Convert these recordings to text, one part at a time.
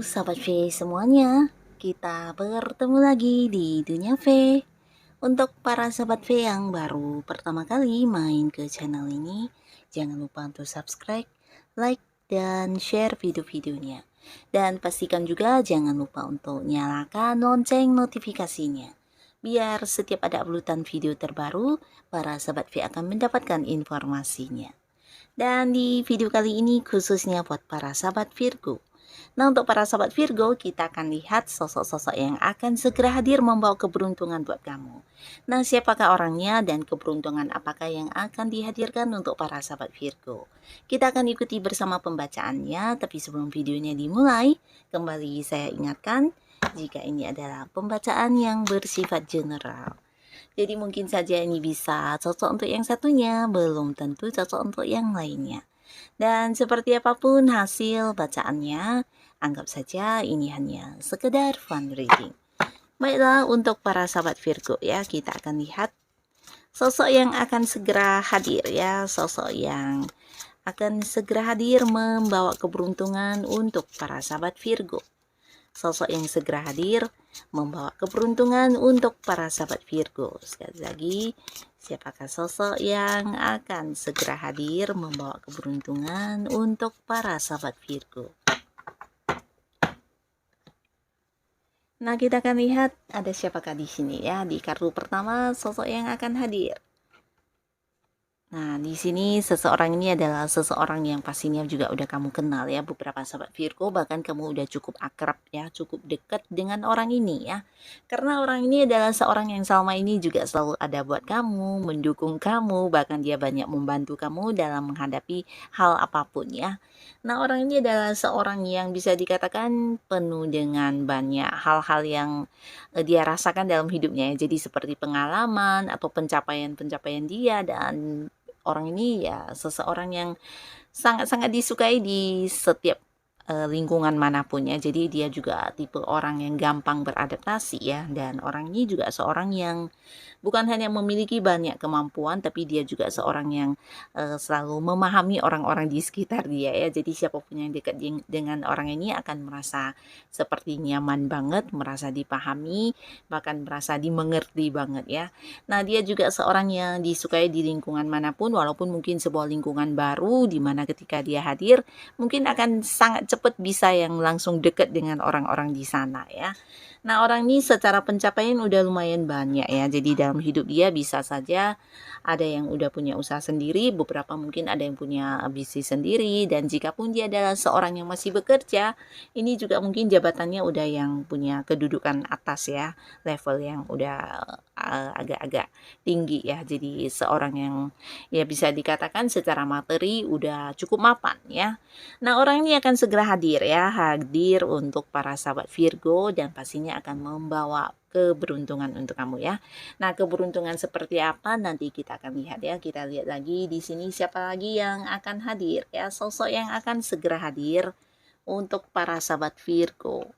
Sahabat V semuanya, kita bertemu lagi di Dunia V. Untuk para sahabat V yang baru pertama kali main ke channel ini, jangan lupa untuk subscribe, like, dan share video-videonya. Dan pastikan juga jangan lupa untuk nyalakan lonceng notifikasinya. Biar setiap ada uploadan video terbaru, para sahabat V akan mendapatkan informasinya. Dan di video kali ini khususnya buat para sahabat Virgo. Nah, untuk para sahabat Virgo, kita akan lihat sosok-sosok yang akan segera hadir membawa keberuntungan buat kamu. Nah, siapakah orangnya dan keberuntungan apakah yang akan dihadirkan untuk para sahabat Virgo? Kita akan ikuti bersama pembacaannya, tapi sebelum videonya dimulai, kembali saya ingatkan, jika ini adalah pembacaan yang bersifat general. Jadi mungkin saja ini bisa cocok untuk yang satunya, belum tentu cocok untuk yang lainnya. Dan seperti apapun hasil bacaannya, anggap saja ini hanya sekedar fun reading. Baiklah, untuk para sahabat Virgo ya, kita akan lihat sosok yang akan segera hadir ya, sosok yang akan segera hadir membawa keberuntungan untuk para sahabat Virgo. Sosok yang segera hadir membawa keberuntungan untuk para sahabat Virgo. Sekali lagi, siapakah sosok yang akan segera hadir membawa keberuntungan untuk para sahabat Virgo? Nah, kita akan lihat ada siapakah di sini ya. Di kartu pertama, sosok yang akan hadir. Nah, di sini seseorang ini adalah seseorang yang pastinya juga udah kamu kenal ya, beberapa sahabat Virgo, bahkan kamu udah cukup akrab ya, cukup dekat dengan orang ini ya. Karena orang ini adalah seorang yang selama ini juga selalu ada buat kamu, mendukung kamu, bahkan dia banyak membantu kamu dalam menghadapi hal apapun ya. Nah, orang ini adalah seorang yang bisa dikatakan penuh dengan banyak hal-hal yang dia rasakan dalam hidupnya ya. Jadi seperti pengalaman atau pencapaian-pencapaian dia, dan orang ini ya seseorang yang sangat-sangat disukai di setiap lingkungan manapun ya. Jadi dia juga tipe orang yang gampang beradaptasi ya, dan orang ini juga seorang yang bukan hanya memiliki banyak kemampuan, tapi dia juga seorang yang selalu memahami orang-orang di sekitar dia ya. Jadi siapapun yang dekat dengan orang ini akan merasa seperti nyaman banget, merasa dipahami, bahkan merasa dimengerti banget ya. Nah, dia juga seorang yang disukai di lingkungan manapun, walaupun mungkin sebuah lingkungan baru di mana ketika dia hadir mungkin akan sangat cepat bisa yang langsung dekat dengan orang-orang di sana ya. Nah, orang ini secara pencapaian udah lumayan banyak ya. Jadi dalam hidup dia bisa saja ada yang udah punya usaha sendiri, beberapa mungkin ada yang punya bisnis sendiri, dan jika pun dia adalah seorang yang masih bekerja, ini juga mungkin jabatannya udah yang punya kedudukan atas ya, level yang udah agak-agak tinggi ya. Jadi seorang yang ya bisa dikatakan secara materi udah cukup mapan ya. Nah, orang ini akan segera hadir ya, hadir untuk para sahabat Virgo, dan pastinya akan membawa keberuntungan untuk kamu ya. Nah, keberuntungan seperti apa nanti kita akan lihat ya. Kita lihat lagi di sini siapa lagi yang akan hadir ya, sosok yang akan segera hadir untuk para sahabat Virgo.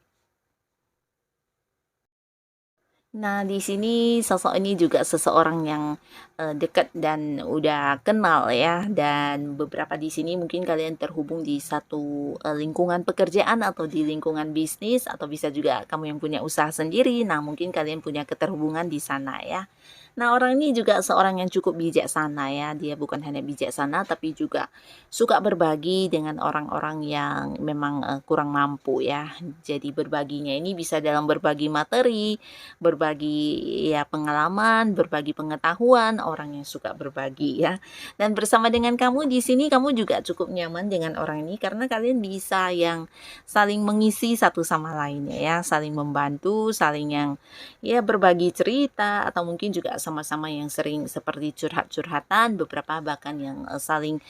Nah, di sini sosok ini juga seseorang yang dekat dan udah kenal ya, dan beberapa di sini mungkin kalian terhubung di satu lingkungan pekerjaan atau di lingkungan bisnis, atau bisa juga kamu yang punya usaha sendiri. Nah, mungkin kalian punya keterhubungan di sana ya. Nah, orang ini juga seorang yang cukup bijaksana ya. Dia bukan hanya bijaksana tapi juga suka berbagi dengan orang-orang yang memang kurang mampu ya. Jadi berbaginya ini bisa dalam berbagi materi, berbagi ya pengalaman, berbagi pengetahuan, orang yang suka berbagi ya. Dan bersama dengan kamu di sini, kamu juga cukup nyaman dengan orang ini karena kalian bisa yang saling mengisi satu sama lainnya ya, saling membantu, saling yang ya berbagi cerita, atau mungkin juga sama-sama yang sering seperti curhat-curhatan, beberapa bahkan yang saling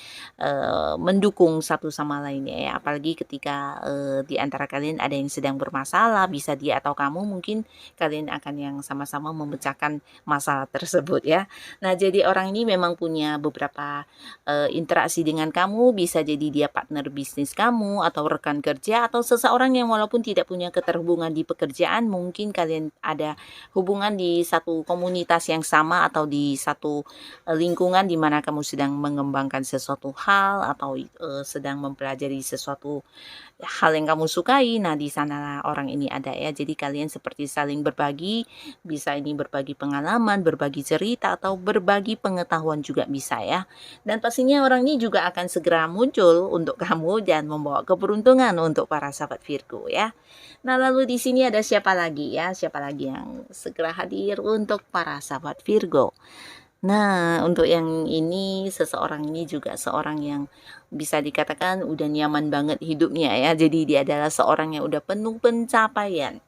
mendukung satu sama lainnya ya. Apalagi ketika di antara kalian ada yang sedang bermasalah, bisa dia atau kamu, mungkin kalian akan yang sama-sama memecahkan masalah tersebut ya. Nah, jadi orang ini memang punya beberapa interaksi dengan kamu, bisa jadi dia partner bisnis kamu, atau rekan kerja, atau seseorang yang walaupun tidak punya keterhubungan di pekerjaan, mungkin kalian ada hubungan di satu komunitas yang bersama atau di satu lingkungan di mana kamu sedang mengembangkan sesuatu hal atau sedang mempelajari sesuatu hal yang kamu sukai. Nah, di sanalah orang ini ada ya. Jadi kalian seperti saling berbagi, bisa ini berbagi pengalaman, berbagi cerita atau berbagi pengetahuan juga bisa ya. Dan pastinya orang ini juga akan segera muncul untuk kamu dan membawa keberuntungan untuk para sahabat Virgo ya. Nah, lalu di sini ada siapa lagi ya? Siapa lagi yang segera hadir untuk para sahabat Virgo? Nah, untuk yang ini, seseorang ini juga seorang yang bisa dikatakan udah nyaman banget hidupnya ya. Jadi dia adalah seorang yang udah penuh pencapaian.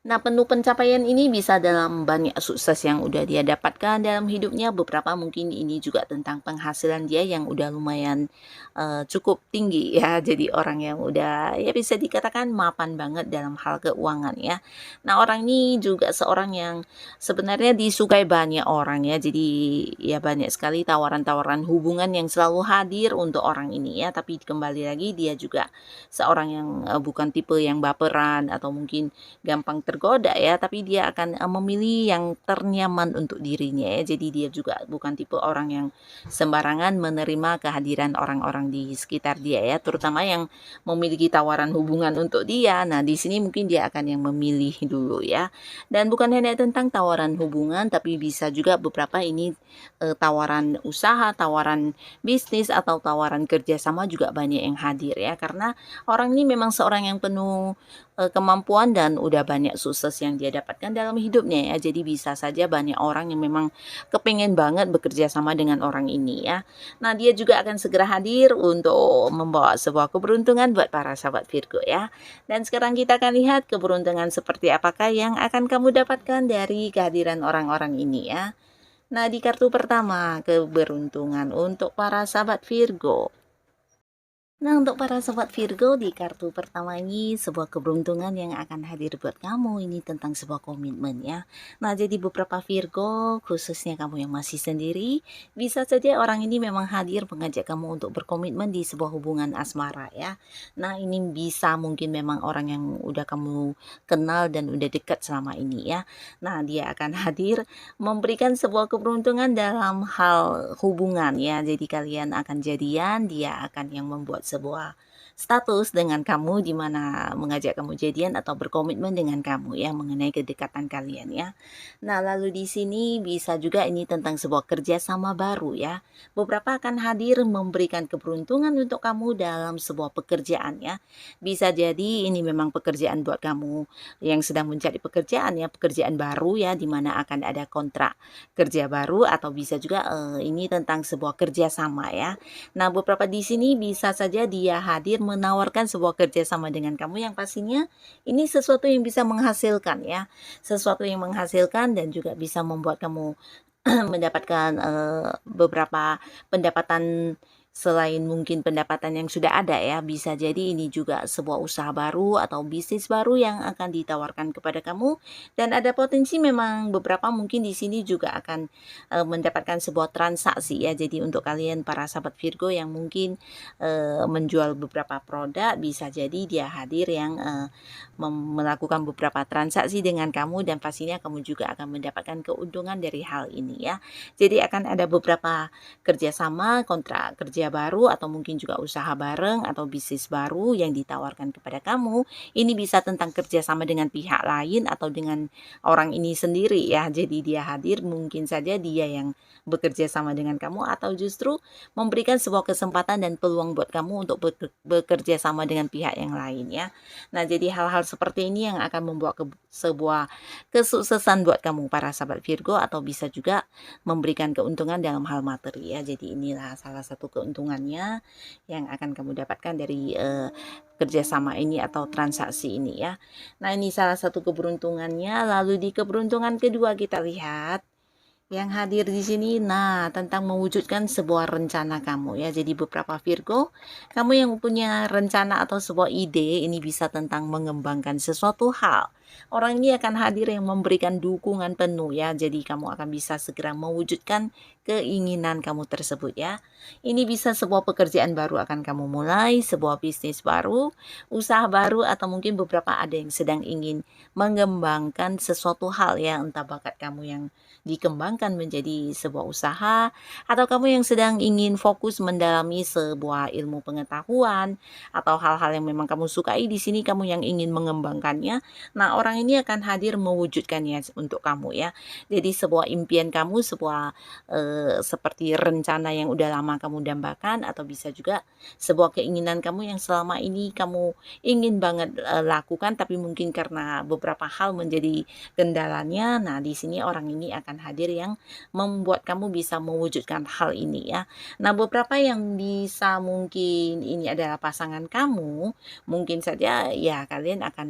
Nah, penuh pencapaian ini bisa dalam banyak sukses yang udah dia dapatkan dalam hidupnya. Beberapa mungkin ini juga tentang penghasilan dia yang udah lumayan cukup tinggi ya. Jadi orang yang udah ya bisa dikatakan mapan banget dalam hal keuangan ya. Nah, orang ini juga seorang yang sebenarnya disukai banyak orang ya. Jadi ya banyak sekali tawaran-tawaran hubungan yang selalu hadir untuk orang ini ya. Tapi kembali lagi dia juga seorang yang bukan tipe yang baperan atau mungkin gampang tergoda ya, tapi dia akan memilih yang ternyaman untuk dirinya ya. Jadi dia juga bukan tipe orang yang sembarangan menerima kehadiran orang-orang di sekitar dia ya, terutama yang memiliki tawaran hubungan untuk dia. Nah, di sini mungkin dia akan yang memilih dulu ya. Dan bukan hanya tentang tawaran hubungan, tapi bisa juga beberapa ini tawaran usaha, tawaran bisnis atau tawaran kerjasama juga banyak yang hadir ya, karena orang ini memang seorang yang penuh kemampuan dan udah banyak sukses yang dia dapatkan dalam hidupnya ya. Jadi bisa saja banyak orang yang memang kepengen banget bekerja sama dengan orang ini ya. Nah, dia juga akan segera hadir untuk membawa sebuah keberuntungan buat para sahabat Virgo ya. Dan sekarang kita akan lihat keberuntungan seperti apakah yang akan kamu dapatkan dari kehadiran orang-orang ini ya. Nah, di kartu pertama, keberuntungan untuk para sahabat Virgo. Nah, untuk para sobat Virgo, di kartu pertama ini sebuah keberuntungan yang akan hadir buat kamu. Ini tentang sebuah komitmen ya. Nah, jadi beberapa Virgo, khususnya kamu yang masih sendiri, bisa saja orang ini memang hadir mengajak kamu untuk berkomitmen di sebuah hubungan asmara ya. Nah, ini bisa mungkin memang orang yang udah kamu kenal dan udah dekat selama ini ya. Nah, dia akan hadir memberikan sebuah keberuntungan dalam hal hubungan ya. Jadi kalian akan jadian, dia akan yang membuat sebuah status dengan kamu di mana mengajak kamu jadian atau berkomitmen dengan kamu ya, mengenai kedekatan kalian ya. Nah, lalu di sini bisa juga ini tentang sebuah kerjasama baru ya. Beberapa akan hadir memberikan keberuntungan untuk kamu dalam sebuah pekerjaan ya. Bisa jadi ini memang pekerjaan buat kamu yang sedang mencari pekerjaan ya, pekerjaan baru ya, di mana akan ada kontrak kerja baru atau bisa juga ini tentang sebuah kerjasama ya. Nah, beberapa di sini bisa saja dia hadir menawarkan sebuah kerjasama dengan kamu yang pastinya ini sesuatu yang bisa menghasilkan ya, sesuatu yang menghasilkan dan juga bisa membuat kamu mendapatkan beberapa pendapatan selain mungkin pendapatan yang sudah ada ya. Bisa jadi ini juga sebuah usaha baru atau bisnis baru yang akan ditawarkan kepada kamu, dan ada potensi memang beberapa mungkin di sini juga akan mendapatkan sebuah transaksi ya. Jadi untuk kalian para sahabat Virgo yang mungkin menjual beberapa produk, bisa jadi dia hadir yang melakukan beberapa transaksi dengan kamu, dan pastinya kamu juga akan mendapatkan keuntungan dari hal ini ya. Jadi akan ada beberapa kerjasama, kontrak kerja baru atau mungkin juga usaha bareng atau bisnis baru yang ditawarkan kepada kamu. Ini bisa tentang kerjasama dengan pihak lain atau dengan orang ini sendiri ya. Jadi dia hadir, mungkin saja dia yang bekerja sama dengan kamu atau justru memberikan sebuah kesempatan dan peluang buat kamu untuk bekerja sama dengan pihak yang lain ya. Nah, jadi hal-hal seperti ini yang akan membawa sebuah kesuksesan buat kamu para sahabat Virgo, atau bisa juga memberikan keuntungan dalam hal materi ya. Jadi inilah salah satu keuntungannya yang akan kamu dapatkan dari kerjasama ini atau transaksi ini ya. Nah, ini salah satu keberuntungannya. Lalu di keberuntungan kedua kita lihat yang hadir di sini, nah, tentang mewujudkan sebuah rencana kamu ya. Jadi beberapa Virgo, kamu yang punya rencana atau sebuah ide, ini bisa tentang mengembangkan sesuatu hal. Orang ini akan hadir yang memberikan dukungan penuh ya. Jadi kamu akan bisa segera mewujudkan keinginan kamu tersebut ya. Ini bisa sebuah pekerjaan baru akan kamu mulai, sebuah bisnis baru, usaha baru, atau mungkin beberapa ada yang sedang ingin mengembangkan sesuatu hal ya, entah bakat kamu yang dikembangkan menjadi sebuah usaha, atau kamu yang sedang ingin fokus mendalami sebuah ilmu pengetahuan atau hal-hal yang memang kamu sukai, di sini kamu yang ingin mengembangkannya. Nah, orang ini akan hadir mewujudkannya untuk kamu ya. Jadi sebuah impian kamu, sebuah seperti rencana yang udah lama kamu dambakan, atau bisa juga sebuah keinginan kamu yang selama ini kamu ingin banget lakukan, tapi mungkin karena beberapa hal menjadi kendalanya. Nah, di sini orang ini akan hadir yang membuat kamu bisa mewujudkan hal ini ya. Nah, beberapa yang bisa mungkin ini adalah pasangan kamu, mungkin saja ya kalian akan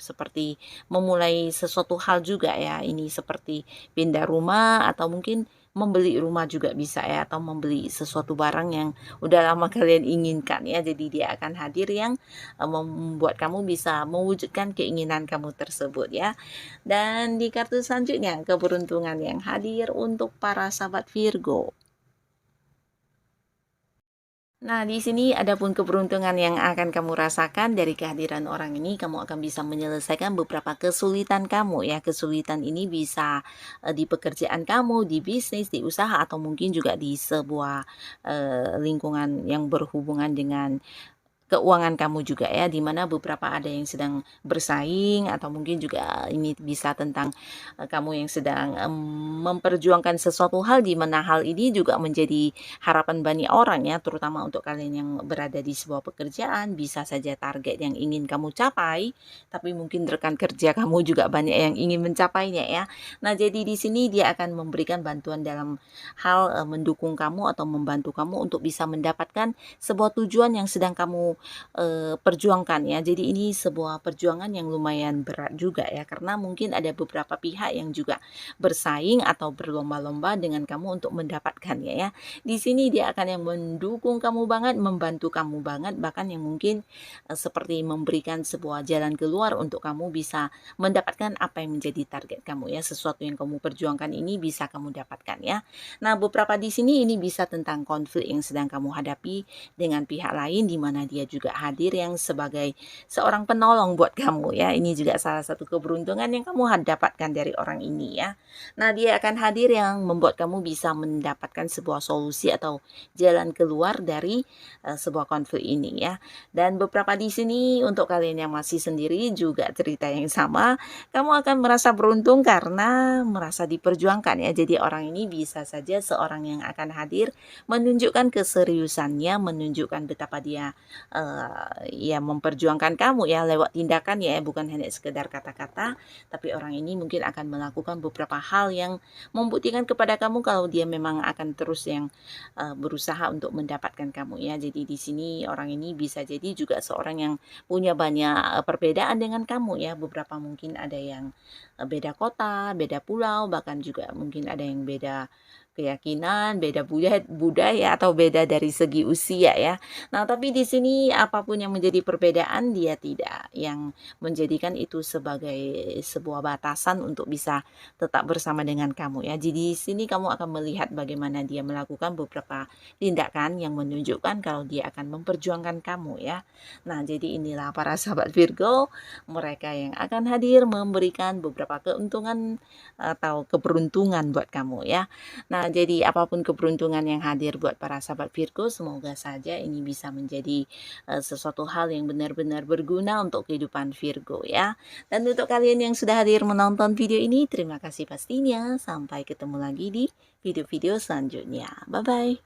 seperti memulai sesuatu hal juga ya. Ini seperti pindah rumah, atau mungkin membeli rumah juga bisa ya, atau membeli sesuatu barang yang udah lama kalian inginkan ya. Jadi dia akan hadir yang membuat kamu bisa mewujudkan keinginan kamu tersebut ya. Dan di kartu selanjutnya, keberuntungan yang hadir untuk para sahabat Virgo. Nah, di sini ada pun keberuntungan yang akan kamu rasakan dari kehadiran orang ini. Kamu akan bisa menyelesaikan beberapa kesulitan kamu ya. Kesulitan ini bisa di pekerjaan kamu, di bisnis, di usaha, atau mungkin juga di sebuah lingkungan yang berhubungan dengan keuangan kamu juga ya, di mana beberapa ada yang sedang bersaing, atau mungkin juga ini bisa tentang kamu yang sedang memperjuangkan sesuatu hal, di mana hal ini juga menjadi harapan banyak orang ya, terutama untuk kalian yang berada di sebuah pekerjaan. Bisa saja target yang ingin kamu capai, tapi mungkin rekan kerja kamu juga banyak yang ingin mencapainya ya. Nah, jadi di sini dia akan memberikan bantuan dalam hal mendukung kamu atau membantu kamu untuk bisa mendapatkan sebuah tujuan yang sedang kamu perjuangkan ya. Jadi ini sebuah perjuangan yang lumayan berat juga ya, karena mungkin ada beberapa pihak yang juga bersaing atau berlomba-lomba dengan kamu untuk mendapatkannya ya. Di sini dia akan yang mendukung kamu banget, membantu kamu banget, bahkan yang mungkin seperti memberikan sebuah jalan keluar untuk kamu bisa mendapatkan apa yang menjadi target kamu ya. Sesuatu yang kamu perjuangkan ini bisa kamu dapatkan ya. Nah, beberapa di sini ini bisa tentang konflik yang sedang kamu hadapi dengan pihak lain, di mana dia juga hadir yang sebagai seorang penolong buat kamu ya. Ini juga salah satu keberuntungan yang kamu dapatkan dari orang ini ya. Nah, dia akan hadir yang membuat kamu bisa mendapatkan sebuah solusi atau jalan keluar dari sebuah konflik ini ya. Dan beberapa di sini untuk kalian yang masih sendiri juga cerita yang sama, kamu akan merasa beruntung karena merasa diperjuangkan ya. Jadi orang ini bisa saja seorang yang akan hadir menunjukkan keseriusannya, menunjukkan betapa dia ya memperjuangkan kamu ya lewat tindakan ya, bukan hanya sekedar kata-kata, tapi orang ini mungkin akan melakukan beberapa hal yang membuktikan kepada kamu kalau dia memang akan terus yang berusaha untuk mendapatkan kamu ya. Jadi di sini orang ini bisa jadi juga seorang yang punya banyak perbedaan dengan kamu ya. Beberapa mungkin ada yang beda kota, beda pulau, bahkan juga mungkin ada yang beda keyakinan, beda budaya, atau beda dari segi usia ya. Nah, tapi di sini apapun yang menjadi perbedaan, dia tidak yang menjadikan itu sebagai sebuah batasan untuk bisa tetap bersama dengan kamu ya. Jadi di sini kamu akan melihat bagaimana dia melakukan beberapa tindakan yang menunjukkan kalau dia akan memperjuangkan kamu ya. Nah, jadi inilah para sahabat Virgo, mereka yang akan hadir memberikan beberapa keuntungan atau keberuntungan buat kamu ya. Nah, jadi apapun keberuntungan yang hadir buat para sahabat Virgo, semoga saja ini bisa menjadi sesuatu hal yang benar-benar berguna untuk kehidupan Virgo ya. Dan untuk kalian yang sudah hadir menonton video ini, terima kasih pastinya. Sampai ketemu lagi di video-video selanjutnya. Bye-bye.